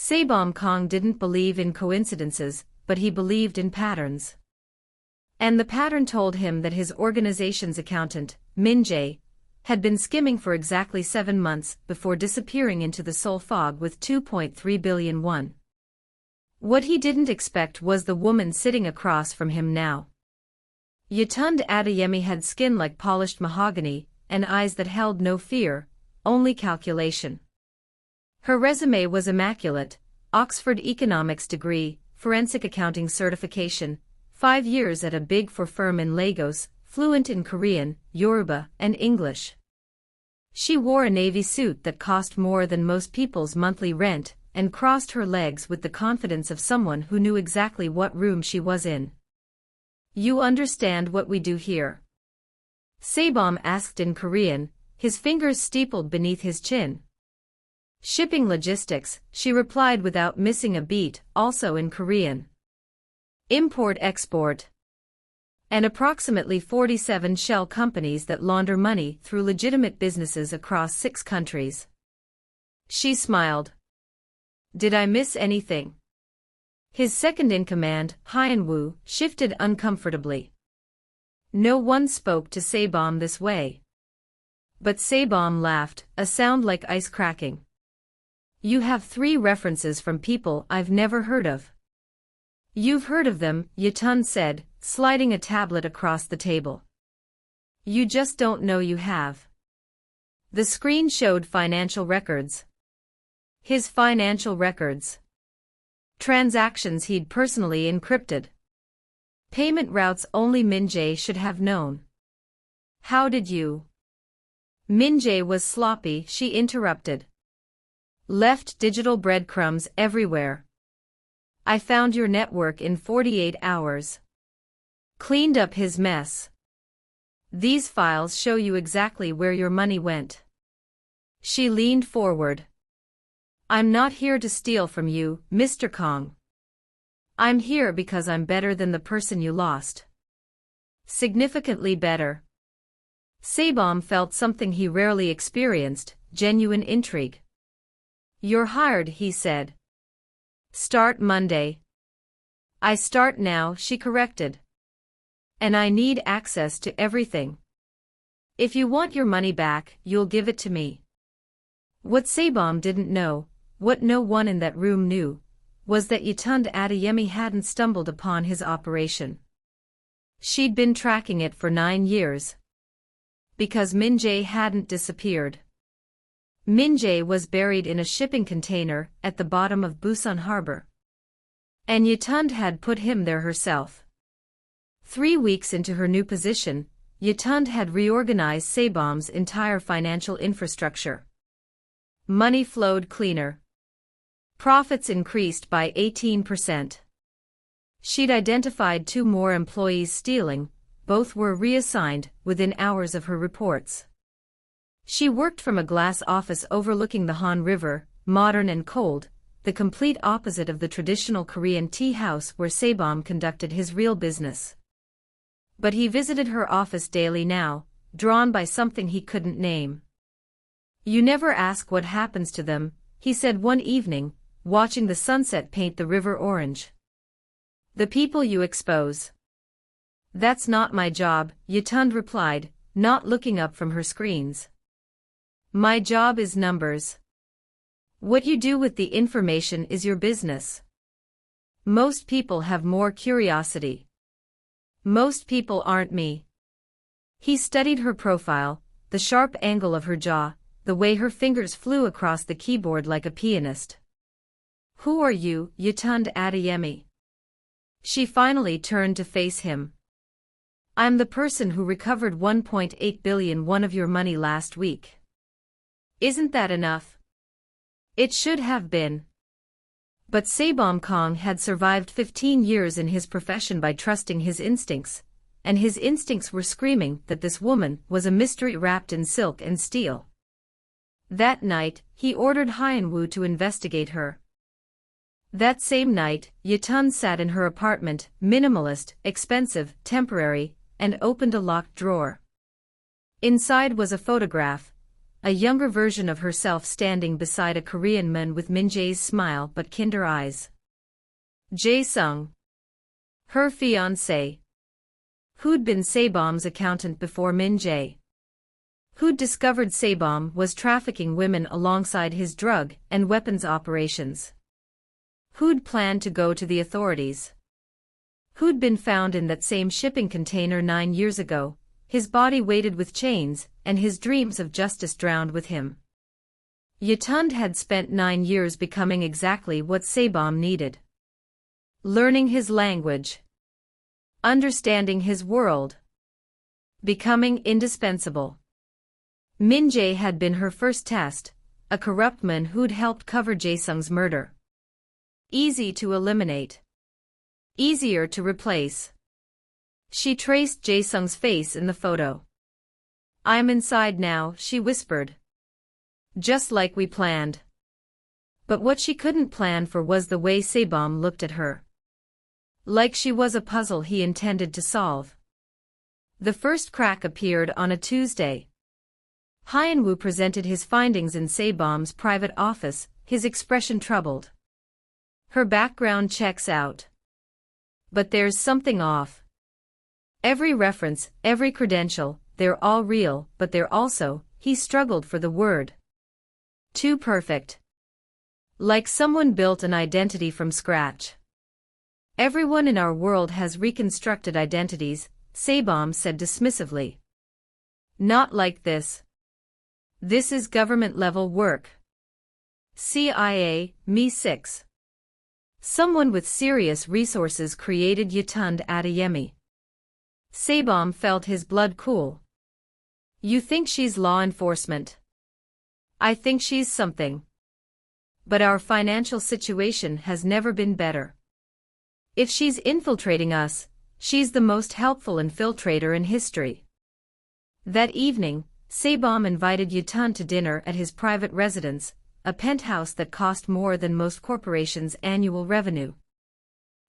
Saibam Kong didn't believe in coincidences, but he believed in patterns. And the pattern told him that his organization's accountant, Min Jae, had been skimming for exactly 7 months before disappearing into the Seoul fog with 2.3 billion won. What he didn't expect was the woman sitting across from him now. Yetund Adeyemi had skin like polished mahogany, and eyes that held no fear, only calculation. Her resume was immaculate: Oxford economics degree, forensic accounting certification, 5 years at a Big Four firm in Lagos, fluent in Korean, Yoruba, and English. She wore a navy suit that cost more than most people's monthly rent, and crossed her legs with the confidence of someone who knew exactly what room she was in. "You understand what we do here?" Saibam asked in Korean, his fingers steepled beneath his chin. "Shipping logistics," she replied without missing a beat, also in Korean. "Import-export. And approximately 47 shell companies that launder money through legitimate businesses across 6 countries." She smiled. "Did I miss anything?" His second-in-command, Hyun-woo, shifted uncomfortably. No one spoke to Saibam this way. But Saibam laughed, a sound like ice cracking. "You have 3 references from people I've never heard of." "You've heard of them," Yetun said, sliding a tablet across the table. "You just don't know you have." The screen showed financial records. His financial records. Transactions he'd personally encrypted. Payment routes only Min Jae should have known. "How did you?" Min Jae was sloppy, she interrupted. "Left digital breadcrumbs everywhere. I found your network in 48 hours. Cleaned up his mess. These files show you exactly where your money went." She leaned forward. "I'm not here to steal from you, Mr. Kong. I'm here because I'm better than the person you lost. Significantly better." Saibam felt something he rarely experienced: genuine intrigue. "You're hired," he said. "Start Monday." "I start now," she corrected. "And I need access to everything. If you want your money back, you'll give it to me." What Saibam didn't know, what no one in that room knew, was that Yetund Adeyemi hadn't stumbled upon his operation. She'd been tracking it for 9 years. Because Min Jae hadn't disappeared. Min Jae was buried in a shipping container at the bottom of Busan Harbor. And Yetund had put him there herself. 3 weeks into her new position, Yetund had reorganized Saibam's entire financial infrastructure. Money flowed cleaner. Profits increased by 18%. She'd identified 2 more employees stealing, both were reassigned within hours of her reports. She worked from a glass office overlooking the Han River, modern and cold, the complete opposite of the traditional Korean tea house where Saibam conducted his real business. But he visited her office daily now, drawn by something he couldn't name. "You never ask what happens to them," he said one evening, watching the sunset paint the river orange. "The people you expose." "That's not my job," Yetund replied, not looking up from her screens. "My job is numbers. What you do with the information is your business. Most people have more curiosity. Most people aren't me." He studied her profile, the sharp angle of her jaw, the way her fingers flew across the keyboard like a pianist. "Who are you, Yetund Adeyemi?" She finally turned to face him. "I'm the person who recovered 1.8 billion won of your money last week." "Isn't that enough?" It should have been. But Saibam Kong had survived 15 years in his profession by trusting his instincts, and his instincts were screaming that this woman was a mystery wrapped in silk and steel. That night, he ordered Hyun-woo to investigate her. That same night, Yetun sat in her apartment, minimalist, expensive, temporary, and opened a locked drawer. Inside was a photograph, a younger version of herself standing beside a Korean man with Min-jae's smile but kinder eyes. Jae-sung. Her fiancé. Who'd been Saebom's accountant before Min-jae. Who'd discovered Saebom was trafficking women alongside his drug and weapons operations. Who'd planned to go to the authorities. Who'd been found in that same shipping container 9 years ago, his body weighted with chains, and his dreams of justice drowned with him. Yetund had spent 9 years becoming exactly what Saebom needed. Learning his language. Understanding his world. Becoming indispensable. Min-jae had been her first test, a corrupt man who'd helped cover Jae-sung's murder. Easy to eliminate. Easier to replace. She traced Jae-sung's face in the photo. "I'm inside now," she whispered. Just like we planned. But what she couldn't plan for was the way Saebom looked at her. Like she was a puzzle he intended to solve. The first crack appeared on a Tuesday. Hyun-woo presented his findings in Saebom's private office, his expression troubled. Her background checks out. But there's something off. Every reference, every credential, they're all real, but they're also, he struggled for the word. Too perfect. Like someone built an identity from scratch. Everyone in our world has reconstructed identities, Saebom said dismissively. Not like this. This is government-level work. CIA, Me-6. Someone with serious resources created Yetund Adeyemi. Saebom felt his blood cool. You think she's law enforcement? I think she's something. But our financial situation has never been better. If she's infiltrating us, she's the most helpful infiltrator in history. That evening, Saebom invited Yetund to dinner at his private residence, a penthouse that cost more than most corporations' annual revenue.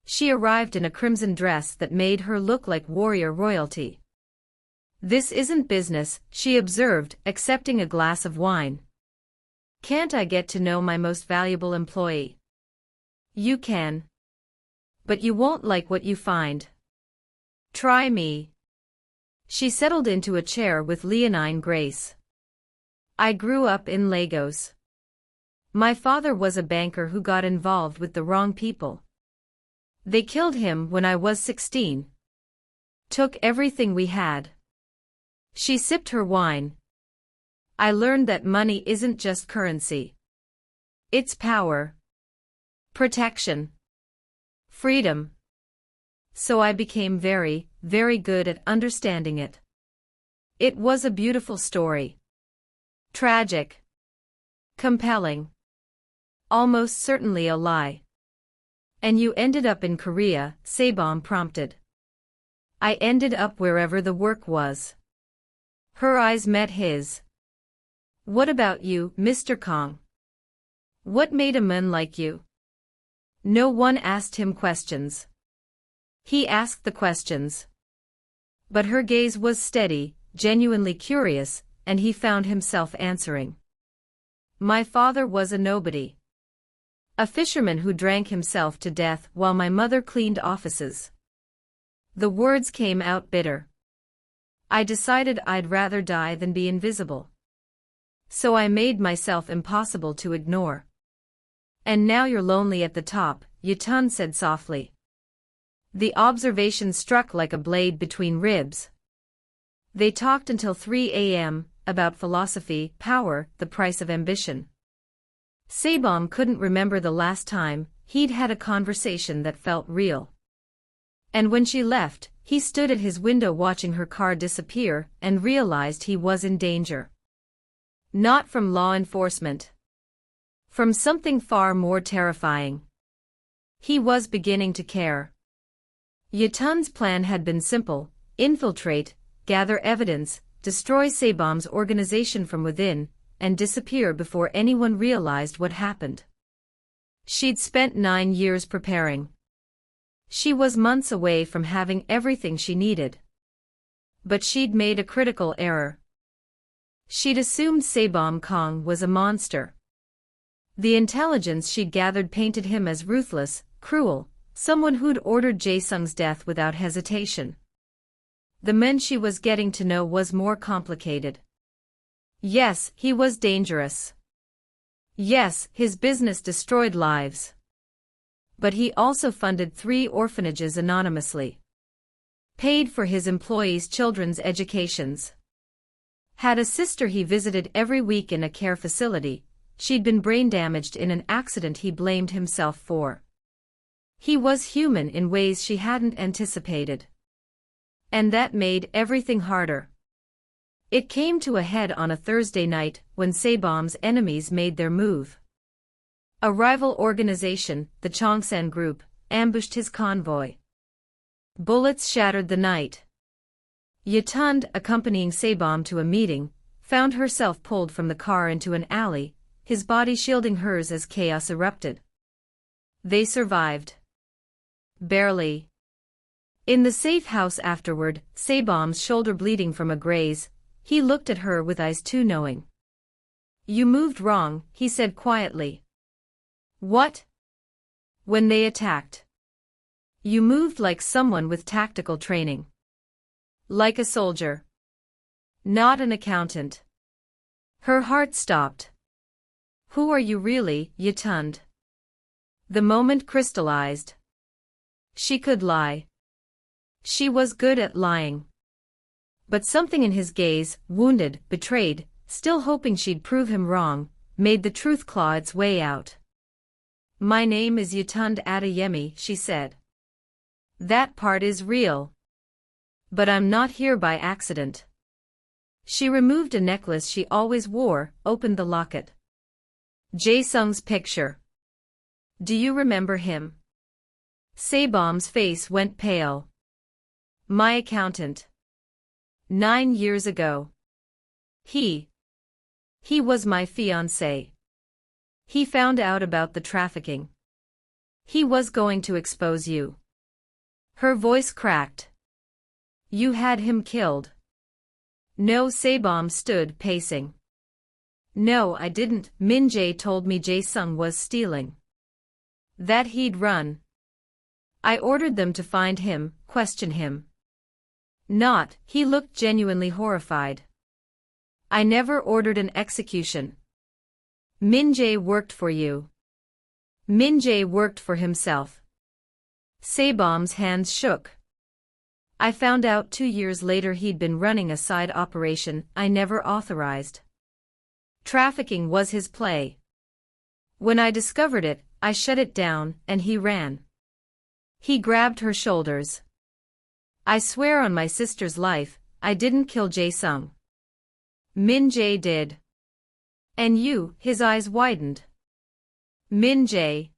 She arrived in a crimson dress that made her look like warrior royalty. This isn't business, she observed, accepting a glass of wine. Can't I get to know my most valuable employee? You can. But you won't like what you find. Try me. She settled into a chair with leonine grace. I grew up in Lagos. My father was a banker who got involved with the wrong people. They killed him when I was 16. Took everything we had. She sipped her wine. I learned that money isn't just currency. It's power. Protection. Freedom. So I became very, very good at understanding it. It was a beautiful story. Tragic. Compelling. Almost certainly a lie. And you ended up in Korea, Saebom prompted. I ended up wherever the work was. Her eyes met his. What about you, Mr. Kong? What made a man like you? No one asked him questions. He asked the questions. But her gaze was steady, genuinely curious, and he found himself answering. My father was a nobody. A fisherman who drank himself to death while my mother cleaned offices. The words came out bitter. I decided I'd rather die than be invisible. So I made myself impossible to ignore. And now you're lonely at the top, Yetund said softly. The observation struck like a blade between ribs. They talked until 3 a.m., about philosophy, power, the price of ambition. Saebom couldn't remember the last time he'd had a conversation that felt real. And when she left, he stood at his window watching her car disappear and realized he was in danger. Not from law enforcement. From something far more terrifying. He was beginning to care. Yetund's plan had been simple: infiltrate, gather evidence, destroy Saebom's organization from within, and disappear before anyone realized what happened. She'd spent 9 years preparing. She was months away from having everything she needed. But she'd made a critical error. She'd assumed Sebom Kong was a monster. The intelligence she'd gathered painted him as ruthless, cruel, someone who'd ordered Jae-sung's death without hesitation. The man she was getting to know was more complicated. Yes, he was dangerous. Yes, his business destroyed lives. But he also funded 3 orphanages anonymously. Paid for his employees' children's educations. Had a sister he visited every week in a care facility. She'd been brain damaged in an accident he blamed himself for. He was human in ways she hadn't anticipated. And that made everything harder. It came to a head on a Thursday night when Sebom's enemies made their move. A rival organization, the Chongsan Group, ambushed his convoy. Bullets shattered the night. Yatund, accompanying Sebom to a meeting, found herself pulled from the car into an alley, his body shielding hers as chaos erupted. They survived. Barely. In the safe house afterward, Sebom's shoulder bleeding from a graze, he looked at her with eyes too knowing. "You moved wrong," he said quietly. "What?" "When they attacked. You moved like someone with tactical training. Like a soldier. Not an accountant." Her heart stopped. "Who are you really, Yatund?" The moment crystallized. She could lie. She was good at lying. But something in his gaze, wounded, betrayed, still hoping she'd prove him wrong, made the truth claw its way out. "My name is Yatund Adeyemi," she said. "That part is real. But I'm not here by accident." She removed a necklace she always wore, opened the locket. Jae-sung's picture. "Do you remember him?" Sebom's face went pale. "My accountant. 9 years ago. He was my fiancé. He found out about the trafficking. He was going to expose you." Her voice cracked. "You had him killed." "No," Sebom stood pacing. "No, I didn't. Min Jae told me Jae-sung was stealing. That he'd run. I ordered them to find him, question him." "Not," he looked genuinely horrified. "I never ordered an execution. Min Jae worked for you." Min Jae worked for himself. Sebom's hands shook. "I found out 2 years later he'd been running a side operation I never authorized. Trafficking was his play. When I discovered it, I shut it down, and he ran." He grabbed her shoulders. "I swear on my sister's life, I didn't kill Jae-sung. Min Jae did." "And you?" His eyes widened. "Min Jae.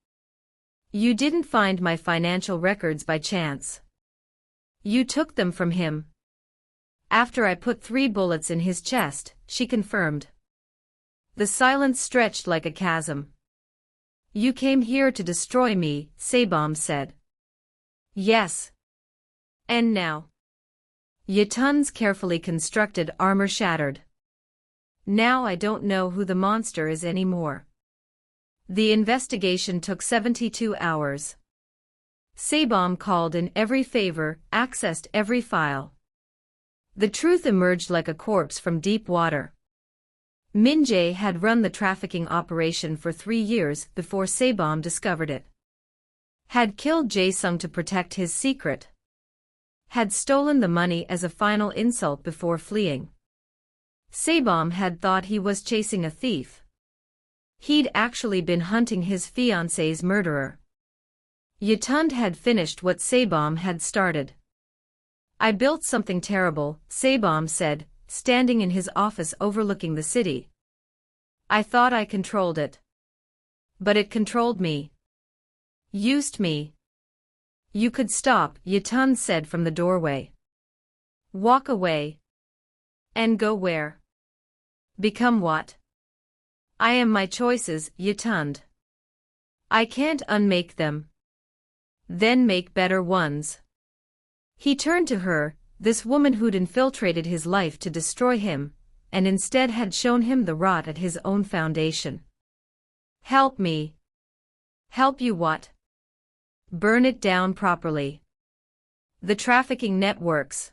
You didn't find my financial records by chance. You took them from him." "After I put 3 bullets in his chest," she confirmed. The silence stretched like a chasm. "You came here to destroy me," Sebom said. "Yes. And now?" Yatund's carefully constructed armor shattered. "Now I don't know who the monster is anymore." The investigation took 72 hours. Sebom called in every favor, accessed every file. The truth emerged like a corpse from deep water. Min Jae had run the trafficking operation for 3 years before Sebom discovered it. Had killed Jae-sung to protect his secret. Had stolen the money as a final insult before fleeing. Sebom had thought he was chasing a thief. He'd actually been hunting his fiancé's murderer. Yatund had finished what Sebom had started. "I built something terrible," Sebom said, standing in his office overlooking the city. "I thought I controlled it. But it controlled me. Used me." "You could stop," Yatund said from the doorway. "Walk away." "And go where?" "Become what?" "I am my choices, Yatund. I can't unmake them." "Then make better ones." He turned to her, this woman who'd infiltrated his life to destroy him, and instead had shown him the rot at his own foundation. Help me. Help you what? Burn it down properly. The trafficking networks.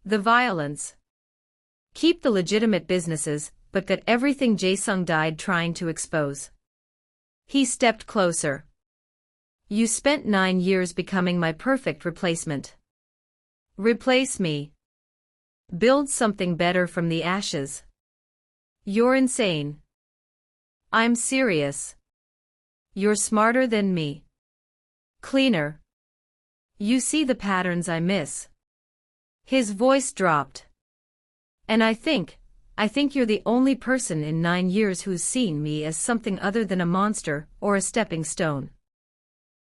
The violence. Keep the legitimate businesses, but got everything Jae-sung died trying to expose. He stepped closer. You spent 9 years becoming my perfect replacement. Replace me. Build something better from the ashes. You're insane. I'm serious. You're smarter than me. Cleaner. You see the patterns I miss. His voice dropped. And I think you're the only person in 9 years who's seen me as something other than a monster or a stepping stone.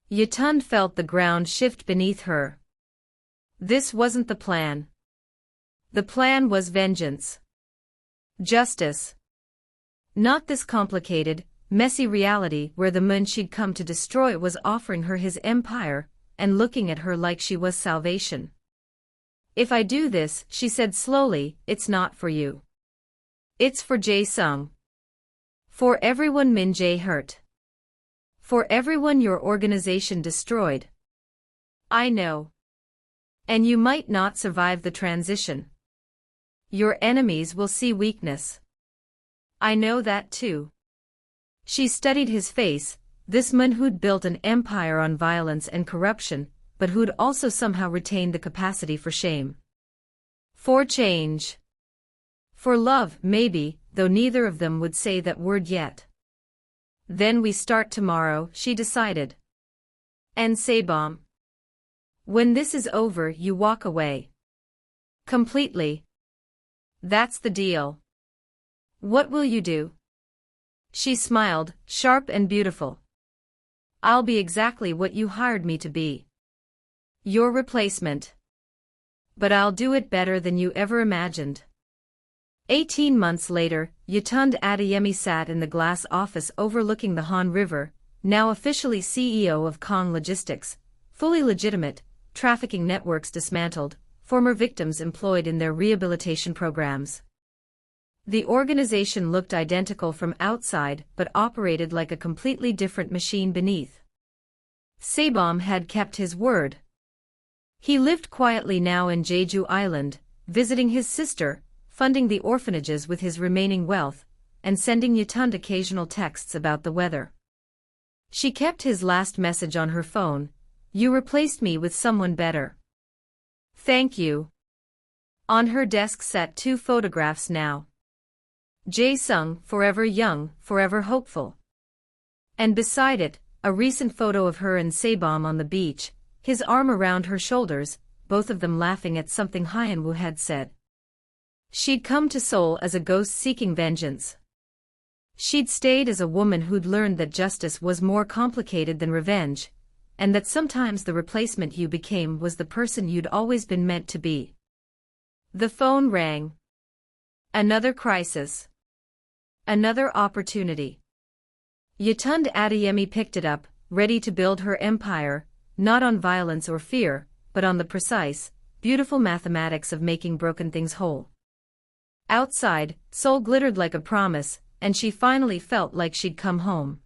Yetun felt the ground shift beneath her. This wasn't the plan. The plan was vengeance. Justice. Not this complicated, messy reality where the man she'd come to destroy was offering her his empire and looking at her like she was salvation. If I do this, she said slowly, it's not for you. It's for Jae-sung. For everyone Min Jae hurt. For everyone your organization destroyed. I know. And you might not survive the transition. Your enemies will see weakness. I know that too. She studied his face, this man who'd built an empire on violence and corruption, but who'd also somehow retained the capacity for shame. For change. For love, maybe, though neither of them would say that word yet. Then we start tomorrow, she decided. And Sebom. When this is over, you walk away. Completely. That's the deal. What will you do? She smiled, sharp and beautiful. I'll be exactly what you hired me to be. Your replacement. But I'll do it better than you ever imagined. 18 months later, Yetun Adeyemi sat in the glass office overlooking the Han River, now officially CEO of Kong Logistics, fully legitimate, trafficking networks dismantled, former victims employed in their rehabilitation programs. The organization looked identical from outside but operated like a completely different machine beneath. Sebom had kept his word. He lived quietly now in Jeju Island, visiting his sister, funding the orphanages with his remaining wealth, and sending Yetun occasional texts about the weather. She kept his last message on her phone, "You replaced me with someone better. Thank you." On her desk sat 2 photographs now. Jae-sung, forever young, forever hopeful. And beside it, a recent photo of her and Sebom on the beach, his arm around her shoulders, both of them laughing at something Hyunwoo had said. She'd come to Seoul as a ghost seeking vengeance. She'd stayed as a woman who'd learned that justice was more complicated than revenge, and that sometimes the replacement you became was the person you'd always been meant to be. The phone rang. Another crisis. Another opportunity. Yetun Adeyemi picked it up, ready to build her empire, not on violence or fear, but on the precise, beautiful mathematics of making broken things whole. Outside, Seoul glittered like a promise, and she finally felt like she'd come home.